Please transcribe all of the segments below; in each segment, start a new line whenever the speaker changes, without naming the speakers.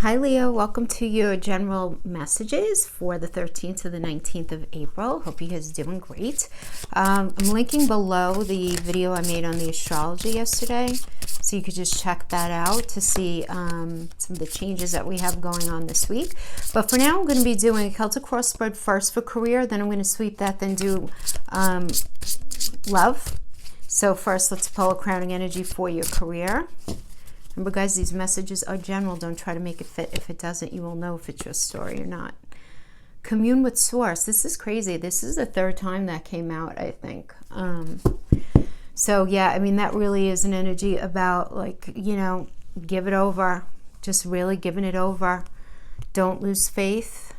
Hi Leo, welcome to your general messages for the 13th to the 19th of April. Hope you guys are doing great. I'm linking below the video I made on the astrology yesterday, so you could just check that out to see some of the changes that we have going on this week. But for now, I'm going to be doing a Celtic cross spread first for career, then I'm going to sweep that, then do love. So first, let's pull a crowning energy for your career. Remember, guys, these messages are general. Don't try to make it fit. If it doesn't, you will know if it's your story or not. Commune with Source. This is crazy. This is the third time that came out, I think. So, yeah, I mean, that really is an energy about, like, you know, give it over. Just really giving it over. Don't lose faith.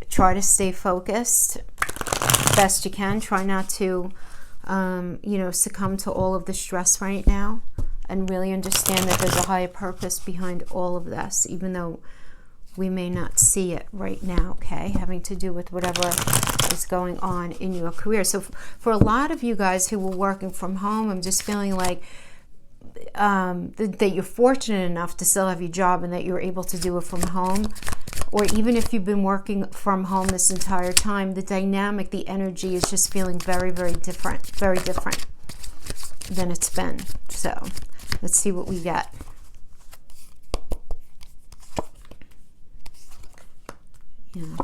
Try to stay focused best you can. Try not to, you know, succumb to all of the stress right now. And really understand that there's a higher purpose behind all of this, even though we may not see it right now, okay? Having to do with whatever is going on in your career. So for a lot of you guys who were working from home, I'm just feeling like that you're fortunate enough to still have your job and that you're able to do it from home. Or even if you've been working from home this entire time, the dynamic, the energy is just feeling very, very different than it's been. So let's see what we get. Yeah.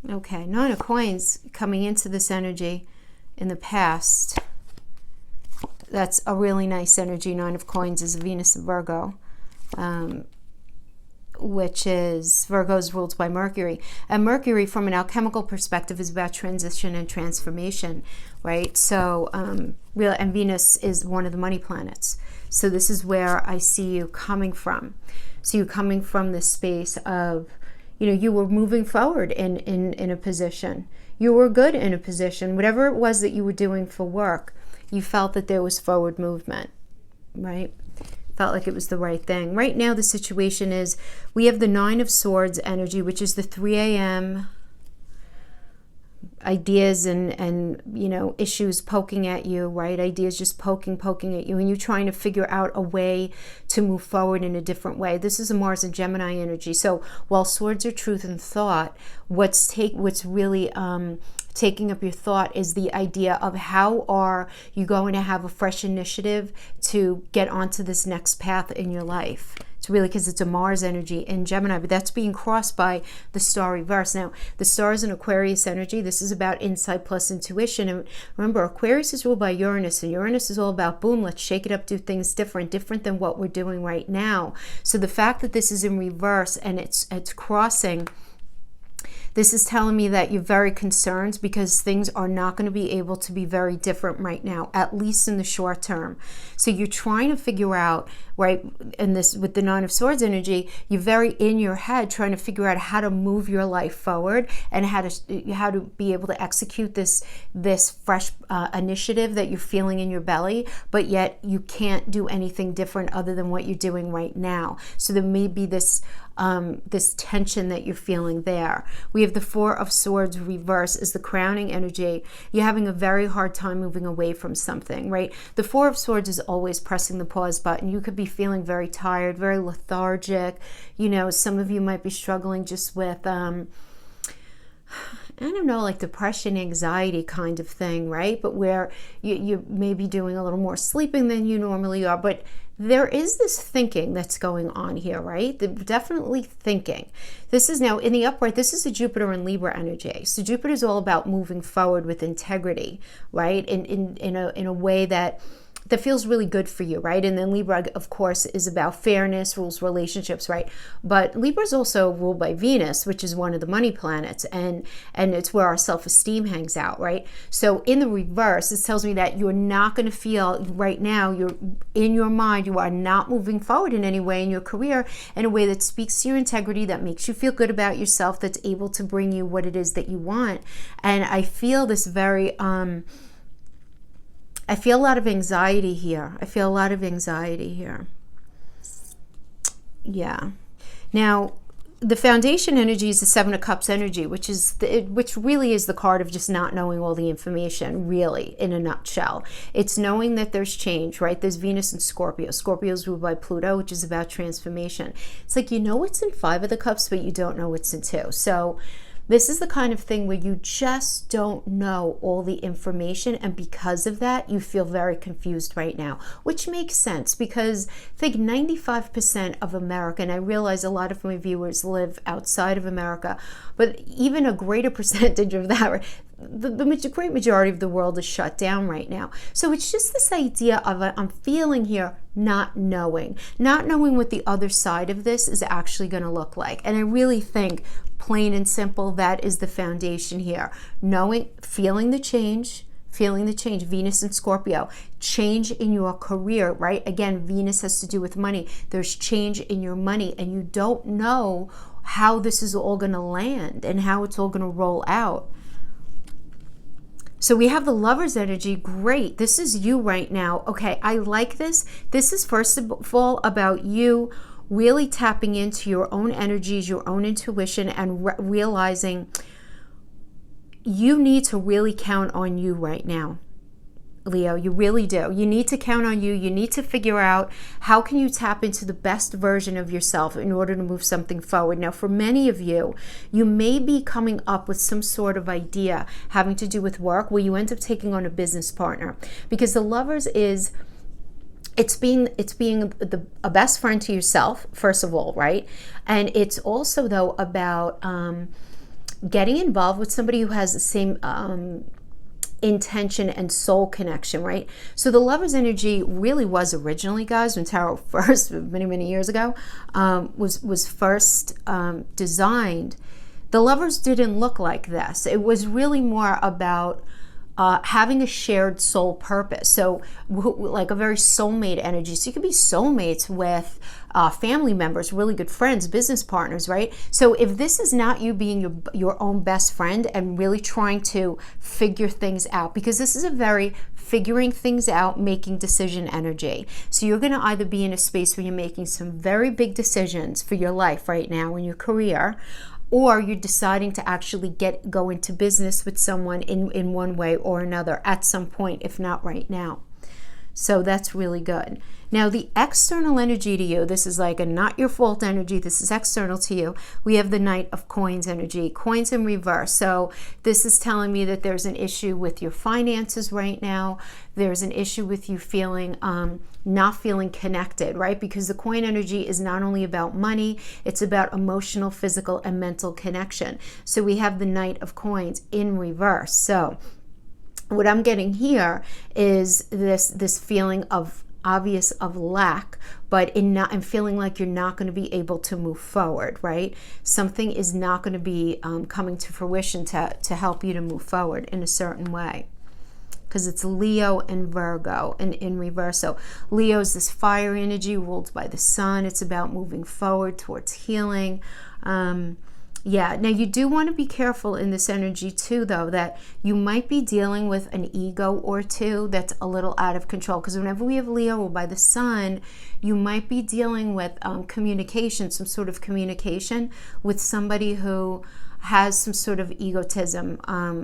Okay, Nine of Coins coming into this energy in the past. That's a really nice energy. Nine of Coins is Venus and Virgo. Which is, Virgo's ruled by Mercury. And Mercury, from an alchemical perspective, is about transition and transformation, right? So, and Venus is one of the money planets. So this is where I see you coming from. So you're coming from this space of, you know, you were moving forward in a position. You were good in a position. Whatever it was that you were doing for work, you felt that there was forward movement, right? Felt like it was the right thing. Right now, the situation is we have the Nine of Swords energy, which is the 3 a.m. ideas and you know, issues poking at you, right? Ideas just poking at you, and you're trying to figure out a way to move forward in a different way. This is a Mars and Gemini energy. So while swords are truth and thought, what's really taking up your thought is the idea of how are you going to have a fresh initiative to get onto this next path in your life. It's really because it's a Mars energy in Gemini, but that's being crossed by the star reverse. Now, the star is an Aquarius energy. This is about insight plus intuition. And remember, Aquarius is ruled by Uranus, and Uranus is all about, boom, let's shake it up, do things different than what we're doing right now. So the fact that this is in reverse and it's crossing, this is telling me that you're very concerned because things are not going to be able to be very different right now, at least in the short term. So you're trying to figure out, right, and this with the Nine of Swords energy, you're very in your head trying to figure out how to move your life forward and how to be able to execute this fresh initiative that you're feeling in your belly, but yet you can't do anything different other than what you're doing right now. So there may be this tension that you're feeling there. We have the Four of Swords reverse is the crowning energy. You're having a very hard time moving away from something, right? The Four of Swords is always pressing the pause button. You could be feeling very tired, very lethargic. You know, some of you might be struggling just with, I don't know, like depression, anxiety kind of thing, right? But where you may be doing a little more sleeping than you normally are, but there is this thinking that's going on here, right? Definitely thinking. This is now in the upright, this is a Jupiter and Libra energy. So Jupiter is all about moving forward with integrity, right? In a way that feels really good for you, right? And then Libra, of course, is about fairness, rules, relationships, right? But Libra is also ruled by Venus, which is one of the money planets, and it's where our self-esteem hangs out, right? So in the reverse, this tells me that you're not going to feel right now, you're in your mind, you are not moving forward in any way in your career in a way that speaks to your integrity, that makes you feel good about yourself, that's able to bring you what it is that you want. And I feel this very, I feel a lot of anxiety here. Yeah. Now, the foundation energy is the Seven of Cups energy, which really is the card of just not knowing all the information, really, in a nutshell. It's knowing that there's change, right? There's Venus and Scorpio. Scorpio is ruled by Pluto, which is about transformation. It's like, you know what's in Five of the Cups, but you don't know what's in Two. So this is the kind of thing where you just don't know all the information, and because of that, you feel very confused right now, which makes sense because I think 95% of America, and I realize a lot of my viewers live outside of America, but even a greater percentage of that, the great majority of the world is shut down right now. So it's just this idea of I'm feeling here not knowing what the other side of this is actually going to look like. And I really think, plain and simple, that is the foundation here. Feeling the change, Venus and Scorpio, change in your career, right? Again, Venus has to do with money. There's change in your money, and you don't know how this is all going to land and how it's all going to roll out. So we have the Lover's energy. Great. This is you right now. Okay, I like this. This is first of all about you really tapping into your own energies, your own intuition, and realizing you need to really count on you right now. Leo, you really do. You need to count on you. You need to figure out how can you tap into the best version of yourself in order to move something forward. Now, for many of you, you may be coming up with some sort of idea having to do with work where you end up taking on a business partner, because the Lovers is it's being a best friend to yourself, first of all, right? And it's also, though, about getting involved with somebody who has the same intention and soul connection, right? So the Lover's energy really was originally, guys, when tarot first, many years ago, was first designed. The Lovers didn't look like this. It was really more about having a shared soul purpose. So like a very soulmate energy. So you could be soulmates with family members, really good friends, business partners, right? So if this is not you being your own best friend and really trying to figure things out, because this is a very figuring things out, making decision energy. So you're going to either be in a space where you're making some very big decisions for your life right now in your career, or you're deciding to actually go into business with someone in one way or another at some point, if not right now. So that's really good. Now, the external energy to you, this is like a not your fault energy. This is external to you. We have the Knight of Coins energy, coins in reverse. So this is telling me that there's an issue with your finances right now. There's an issue with you feeling not feeling connected, right? Because the coin energy is not only about money, it's about emotional, physical, and mental connection. So we have the Knight of Coins in reverse. So what I'm getting here is this feeling of lack, but in feeling like you're not going to be able to move forward, right? Something is not going to be coming to fruition to help you to move forward in a certain way, because it's Leo and Virgo and in reverse. So Leo is this fire energy ruled by the sun. It's about moving forward towards healing. Yeah, now you do want to be careful in this energy too, though, that you might be dealing with an ego or two that's a little out of control. Because whenever we have Leo or by the sun, you might be dealing with communication, some sort of communication with somebody who has some sort of egotism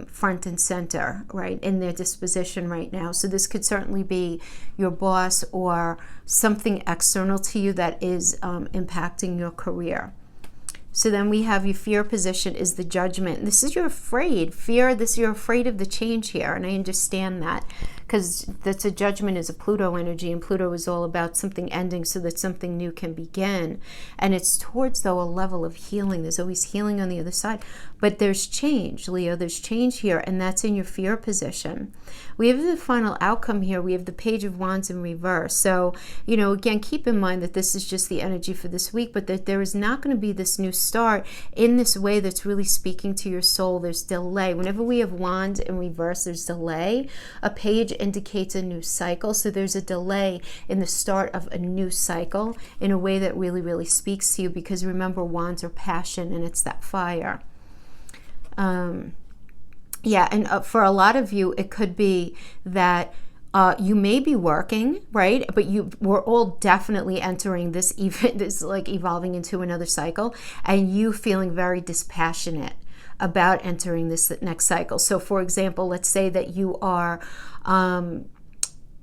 front and center, right, in their disposition right now. So this could certainly be your boss or something external to you that is impacting your career. So then we have your fear position is the Judgment. This is you're afraid. Fear, you're afraid of the change here. And I understand that, because that's a Judgment is a Pluto energy, and Pluto is all about something ending so that something new can begin. And it's towards, though, a level of healing. There's always healing on the other side. But there's change, Leo. There's change here, and that's in your fear position. We have the final outcome here. We have the Page of Wands in reverse. So, again, keep in mind that this is just the energy for this week, but that there is not going to be this new start in this way that's really speaking to your soul. There's delay. Whenever we have Wands in reverse, there's delay. A page indicates a new cycle. So there's a delay in the start of a new cycle in a way that really, really speaks to you, because remember, Wands are passion and it's that fire. Yeah, and for a lot of you, it could be that You may be working, right? But we're all definitely entering this like evolving into another cycle, and you feeling very dispassionate about entering this next cycle. So for example, let's say that you are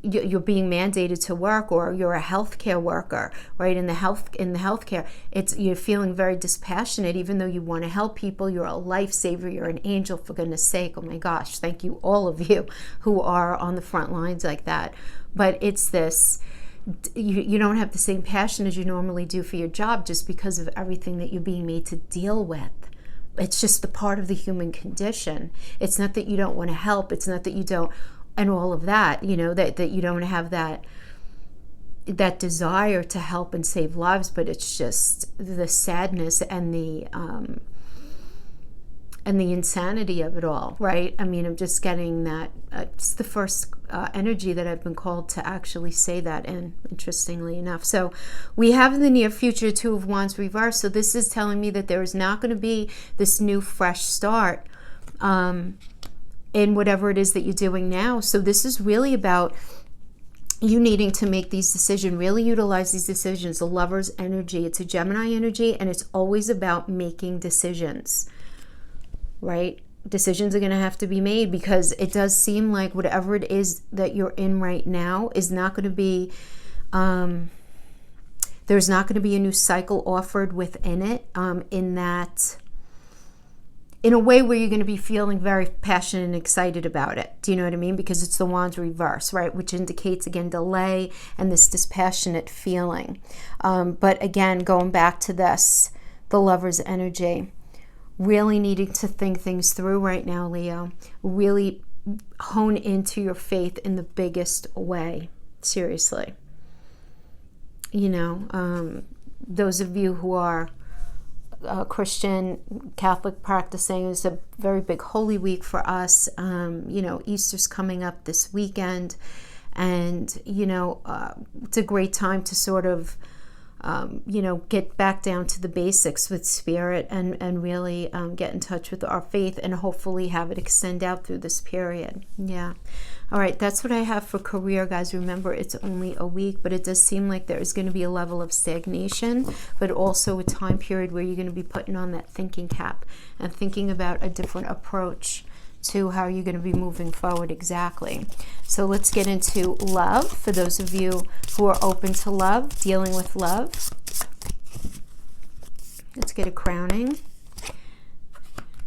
you're being mandated to work, or you're a healthcare worker, right? In the healthcare, you're feeling very dispassionate, even though you want to help people. You're a lifesaver. You're an angel, for goodness sake. Oh my gosh, thank you, all of you who are on the front lines like that. But it's this. You don't have the same passion as you normally do for your job, just because of everything that you're being made to deal with. It's just the part of the human condition. It's not that you don't want to help. It's not that you don't, and all of that, that you don't have that desire to help and save lives, but it's just the sadness and the insanity of it all, right? I mean, I'm just getting that. It's the first energy that I've been called to actually say that in, interestingly enough. So we have in the near future Two of Wands reversed. So this is telling me that there is not going to be this new fresh start in whatever it is that you're doing now. So this is really about you needing to make these decisions, really utilize these decisions. The Lover's energy, it's a Gemini energy, and it's always about making decisions, right? Decisions are going to have to be made, because it does seem like whatever it is that you're in right now is not going to be, there's not going to be a new cycle offered within it, in a way where you're going to be feeling very passionate and excited about it. Do you know what I mean? Because it's the Wands reverse, right? Which indicates, again, delay and this dispassionate feeling. But again, going back to this, the Lover's energy, really needing to think things through right now, Leo. Really hone into your faith in the biggest way. Seriously. Those of you who are Christian, Catholic practicing, is a very big Holy Week for us. Easter's coming up this weekend, and it's a great time to sort of get back down to the basics with spirit, and really get in touch with our faith, and hopefully have it extend out through this period. Yeah. All right, that's what I have for career, guys. Remember, it's only a week, but it does seem like there is going to be a level of stagnation, but also a time period where you're going to be putting on that thinking cap and thinking about a different approach to how you're going to be moving forward exactly. So let's get into love. For those of you who are open to love, dealing with love, let's get a crowning.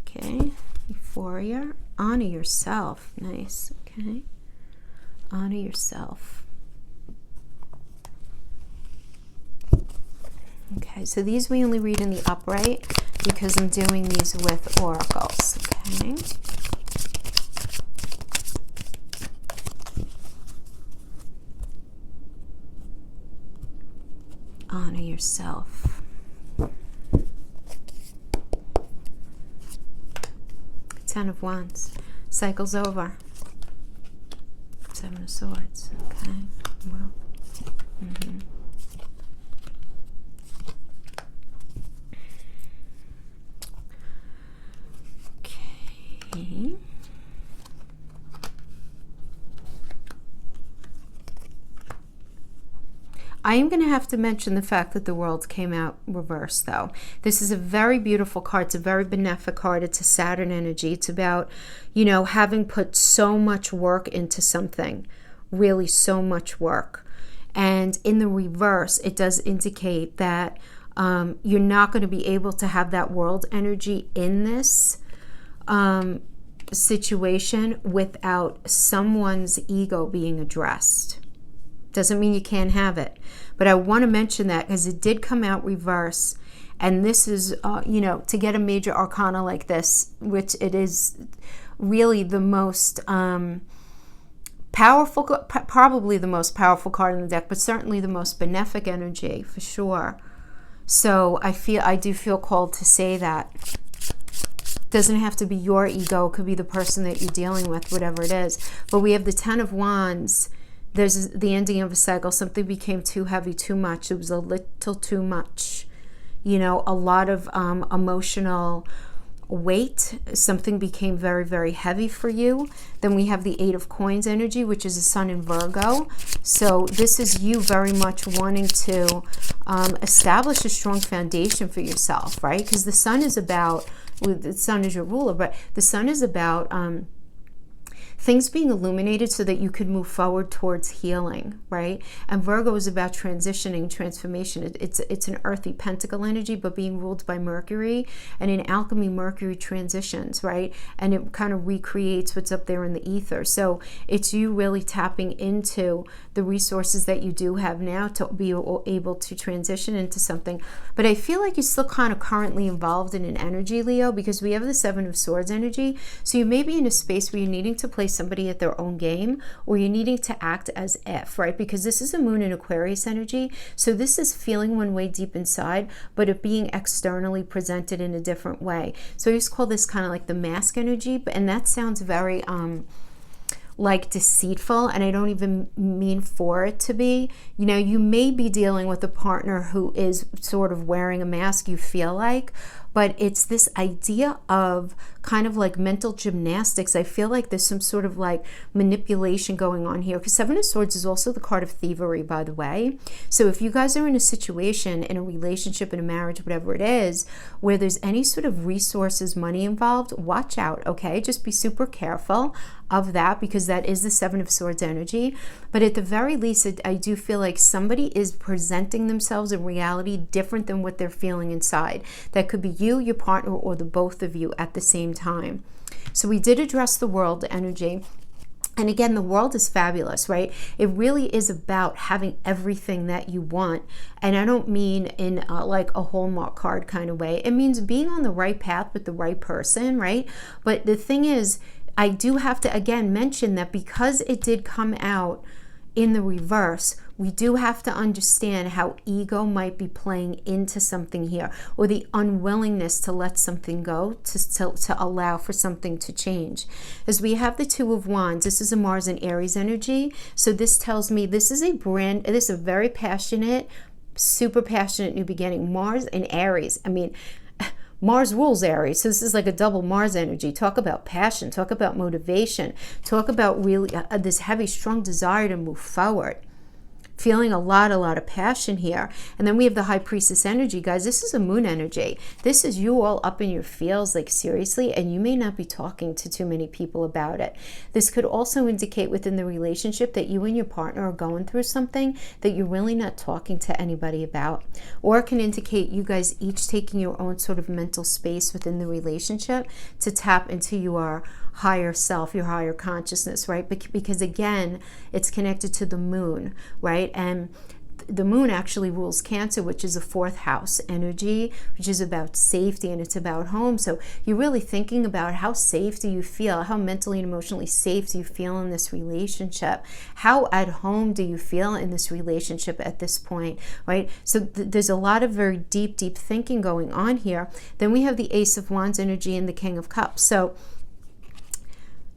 Okay, euphoria. Honor yourself. Nice. Okay. Honor yourself. Okay, so these we only read in the upright because I'm doing these with oracles. Okay. Honor yourself. Ten of Wands. Cycle's over. Seven of Swords. Okay. Well. Okay. I am going to have to mention the fact that the World came out reversed, though. This is a very beautiful card. It's a very benefic card. It's a Saturn energy. It's about, having put so much work into something, really so much work. And in the reverse, it does indicate that you're not going to be able to have that World energy in this situation without someone's ego being addressed. Doesn't mean you can't have it. But I want to mention that because it did come out reverse. And this is, to get a major arcana like this, which it is really the most powerful, probably the most powerful card in the deck, but certainly the most benefic energy for sure. So I do feel called to say that. Doesn't have to be your ego. It could be the person that you're dealing with, whatever it is. But we have the Ten of Wands. There's the ending of a cycle. Something became too heavy, too much. It was a little too much. A lot of emotional weight. Something became very, very heavy for you. Then we have the Eight of Coins energy, which is a sun in Virgo. So this is you very much wanting to establish a strong foundation for yourself, right? Because the sun is about, well, the sun is your ruler, but the sun is about things being illuminated so that you could move forward towards healing, right? And Virgo is about transitioning, transformation. It's an earthy pentacle energy, but being ruled by Mercury. And in alchemy, Mercury transitions, right? And it kind of recreates what's up there in the ether. So it's you really tapping into the resources that you do have now to be able to transition into something. But I feel like you're still kind of currently involved in an energy, Leo, because we have the Seven of Swords energy. So you may be in a space where you're needing to play somebody at their own game, or you're needing to act as if, right? Because this is a moon in Aquarius energy. So this is feeling one way deep inside, but it being externally presented in a different way. So I used to call this kind of like the mask energy, and that sounds very like deceitful, and I don't even mean for it to be. You know, you may be dealing with a partner who is sort of wearing a mask, you feel like, but it's this idea of kind of like mental gymnastics. I feel like there's some sort of like manipulation going on here, because Seven of Swords is also the card of thievery, by the way. So if you guys are in a situation, in a relationship, in a marriage, whatever it is, where there's any sort of resources, money involved, watch out, okay? Just be super careful of that, because that is the Seven of Swords energy. But at the very least, I do feel like somebody is presenting themselves in reality different than what they're feeling inside. That could be you, your partner, or the both of you at the same time. So we did address the world energy. And again, the world is fabulous, right? It really is about having everything that you want. And I don't mean in like a Hallmark card kind of way. It means being on the right path with the right person, right? But the thing is, I do have to again mention that because it did come out in the reverse, we do have to understand how ego might be playing into something here, or the unwillingness to let something go, to allow for something to change. As we have the Two of Wands, this is a Mars and Aries energy. So this tells me this is a very passionate, super passionate new beginning. Mars and Aries. I mean, Mars rules Aries, so this is like a double Mars energy. Talk about passion, talk about motivation, talk about really this heavy, strong desire to move forward. Feeling a lot of passion here. And then we have the High Priestess energy, guys. This is a moon energy. This is you all up in your feels, like seriously, and you may not be talking to too many people about it. This could also indicate within the relationship that you and your partner are going through something that you're really not talking to anybody about. Or it can indicate you guys each taking your own sort of mental space within the relationship to tap into your higher self, your higher consciousness, right? Because again, it's connected to the moon, right? And the moon actually rules Cancer, which is a fourth house energy, which is about safety, and it's about home. So you're really thinking about how safe do you feel, how mentally and emotionally safe do you feel in this relationship, how at home do you feel in this relationship at this point, right? So there's a lot of very deep thinking going on here. Then we have the Ace of Wands energy and the King of Cups. So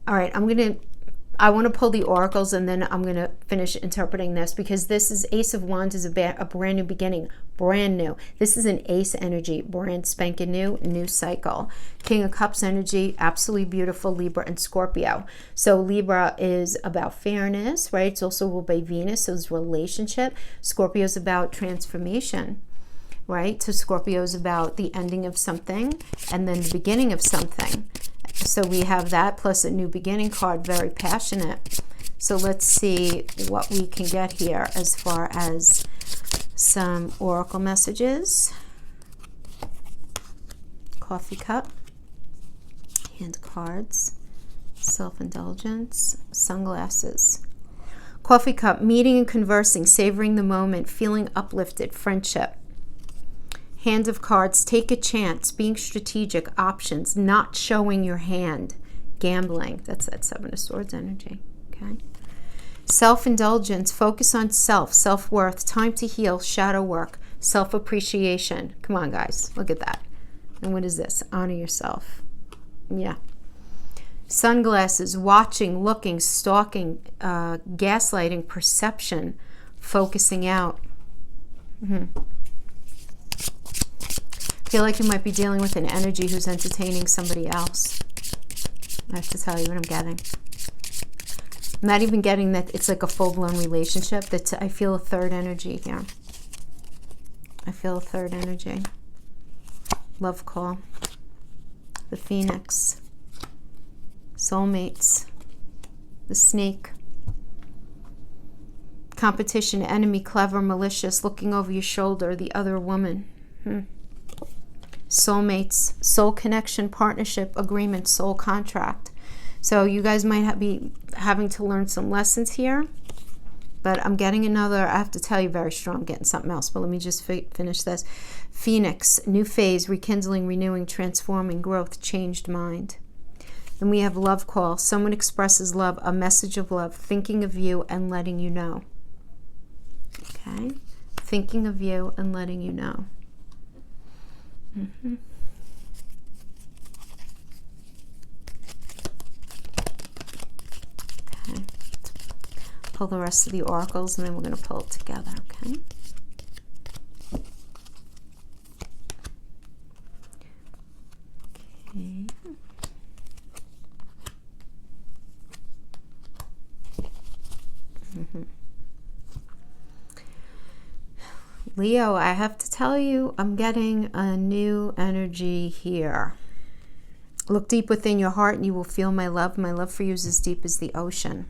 all right, I want to pull the oracles, and then I'm going to finish interpreting this, because this is Ace of Wands is a brand new beginning, brand new. This is an ace energy, brand spanking new cycle. King of Cups energy, absolutely beautiful, Libra and Scorpio. So Libra is about fairness, right? It's also ruled by Venus, so it's relationship. Scorpio is about transformation, right? So Scorpio is about the ending of something and then the beginning of something. So we have that plus a new beginning card, very passionate. So let's see what we can get here as far as some oracle messages. Coffee cup, hand cards, self-indulgence, sunglasses. Coffee cup, meeting and conversing, savoring the moment, feeling uplifted, friendship. Hand of cards, take a chance, being strategic, options, not showing your hand, gambling. That's that Seven of Swords energy, okay? Self-indulgence, focus on self, self-worth, time to heal, shadow work, self-appreciation. Come on, guys, look at that. And what is this? Honor yourself. Yeah. Sunglasses, watching, looking, stalking, gaslighting, perception, focusing out. feel like you might be dealing with an energy who's entertaining somebody else. I have to tell you what I'm getting. I'm not even getting that it's like a full-blown relationship. I feel a third energy here. I feel a third energy. Love call. The Phoenix. Soulmates. The Snake. Competition, enemy, clever, malicious, looking over your shoulder, the other woman. Soulmates, soul connection, partnership, agreement, soul contract. So you guys might be having to learn some lessons here. But I'm getting another, I have to tell you, very strong. I'm getting something else, but let me just finish this. Phoenix, new phase, rekindling, renewing, transforming, growth, changed mind. Then we have love call. Someone expresses love, a message of love, thinking of you and letting you know. Okay? Thinking of you and letting you know. Okay. Pull the rest of the oracles and then we're going to pull it together, okay? Okay. Leo, I have to tell you, I'm getting a new energy here. Look deep within your heart and you will feel my love. My love for you is as deep as the ocean.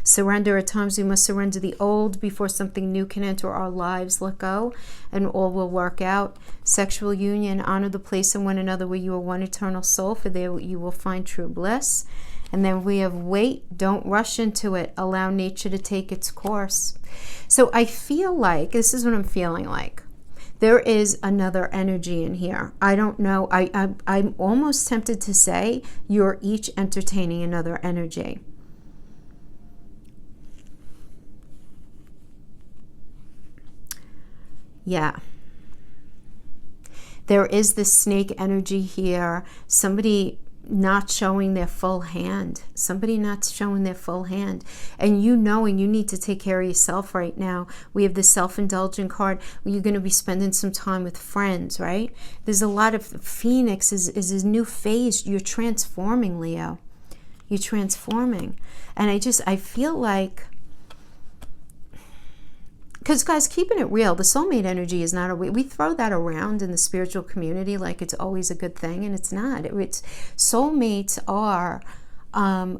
Surrender. At times we must surrender the old before something new can enter our lives. Let go and all will work out. Sexual union. Honor the place in one another where you are one eternal soul, for there you will find true bliss. And then we have wait. Don't rush into it. Allow nature to take its course. So I feel like, this is what I'm feeling like. There is another energy in here. I don't know. I'm almost tempted to say you're each entertaining another energy. Yeah. There is this snake energy here. Somebody not showing their full hand. Somebody not showing their full hand. And you knowing you need to take care of yourself right now. We have the self-indulgent card where you're going to be spending some time with friends, right? There's a lot of Phoenix is a new phase. You're transforming, Leo. You're transforming. And I feel like, because guys, keeping it real, the soulmate energy is not we throw that around in the spiritual community like it's always a good thing, and it's not. Soulmates are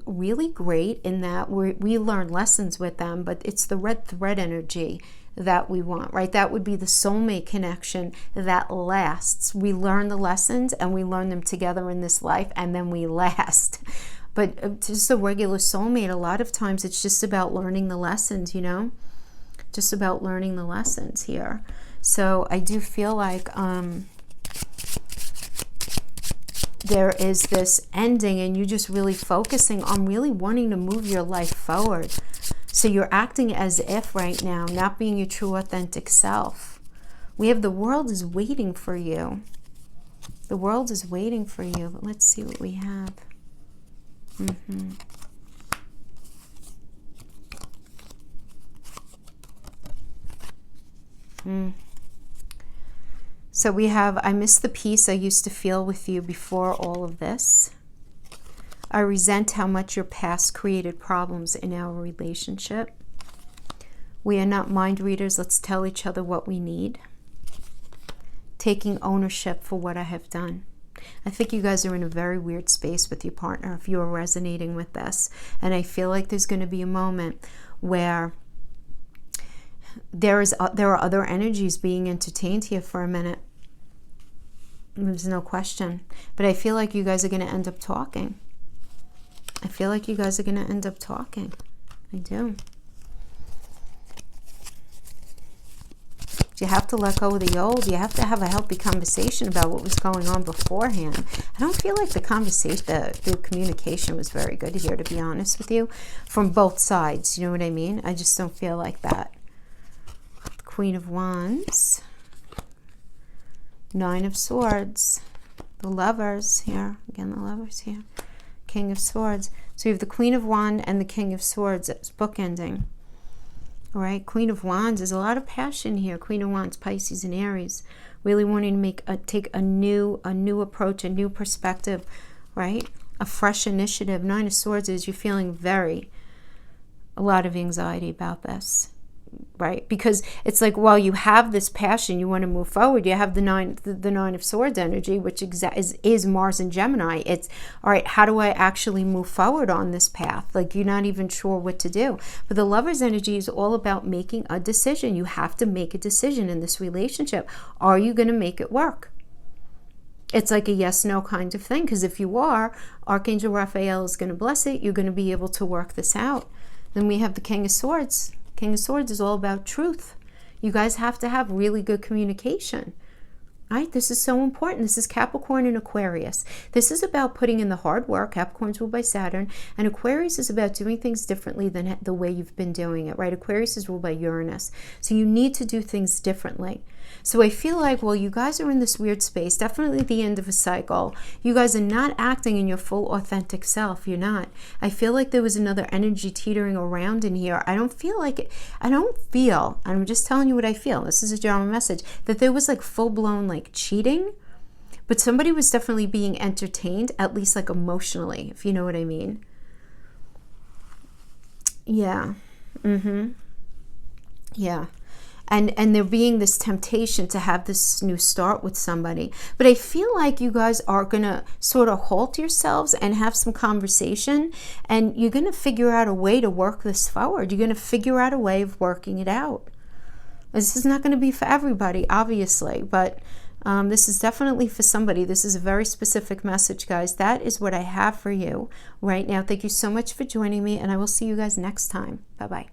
really great in that we learn lessons with them, but it's the red thread energy that we want, right? That would be the soulmate connection that lasts. We learn the lessons and we learn them together in this life, and then we last. But just a regular soulmate, a lot of times it's just about learning the lessons, you know? Just about learning the lessons here. So I do feel like there is this ending and you just really focusing on really wanting to move your life forward. So you're acting as if right now, not being your true authentic self. We have the world is waiting for you. The world is waiting for you. But let's see what we have. So we have, I miss the peace I used to feel with you before all of this. I resent how much your past created problems in our relationship. We are not mind readers. Let's tell each other what we need. Taking ownership for what I have done. I think you guys are in a very weird space with your partner if you are resonating with this. And I feel like there's going to be a moment where there are other energies being entertained here for a minute. There's no question. But I feel like you guys are going to end up talking. I feel like you guys are going to end up talking. I do. You have to let go of the old. You have to have a healthy conversation about what was going on beforehand. I don't feel like the conversation, the communication was very good here, to be honest with you, from both sides. You know what I mean? I just don't feel like that. Queen of Wands, Nine of Swords, the Lovers here, again the Lovers here, King of Swords. So we have the Queen of Wands and the King of Swords. It's bookending. All right, Queen of Wands, there's a lot of passion here. Queen of Wands, Pisces and Aries, really wanting to take a new approach, a new perspective, right? A fresh initiative. Nine of Swords is you're feeling a lot of anxiety about this, right? Because it's like, while you have this passion, you want to move forward, you have the nine of Swords energy, which is Mars and Gemini. It's, all right, how do I actually move forward on this path? Like, you're not even sure what to do. But the Lover's energy is all about making a decision. You have to make a decision in this relationship. Are you going to make it work? It's like a yes-no kind of thing, because if you are, Archangel Raphael is going to bless it. You're going to be able to work this out. Then we have the King of Swords. King of Swords is all about truth. You guys have to have really good communication, right? This is so important. This is Capricorn and Aquarius. This is about putting in the hard work. Capricorn's ruled by Saturn, and Aquarius is about doing things differently than the way you've been doing it, right? Aquarius is ruled by Uranus. So you need to do things differently. So I feel like, well, you guys are in this weird space, definitely the end of a cycle. You guys are not acting in your full authentic self. You're not. I feel like there was another energy teetering around in here. I don't feel like it. I'm just telling you what I feel. This is a general message, that there was like full-blown like cheating, but somebody was definitely being entertained, at least like emotionally, if you know what I mean. Yeah. Yeah. And there being this temptation to have this new start with somebody. But I feel like you guys are going to sort of halt yourselves and have some conversation, and you're going to figure out a way to work this forward. You're going to figure out a way of working it out. This is not going to be for everybody, obviously, but this is definitely for somebody. This is a very specific message, guys. That is what I have for you right now. Thank you so much for joining me, and I will see you guys next time. Bye-bye.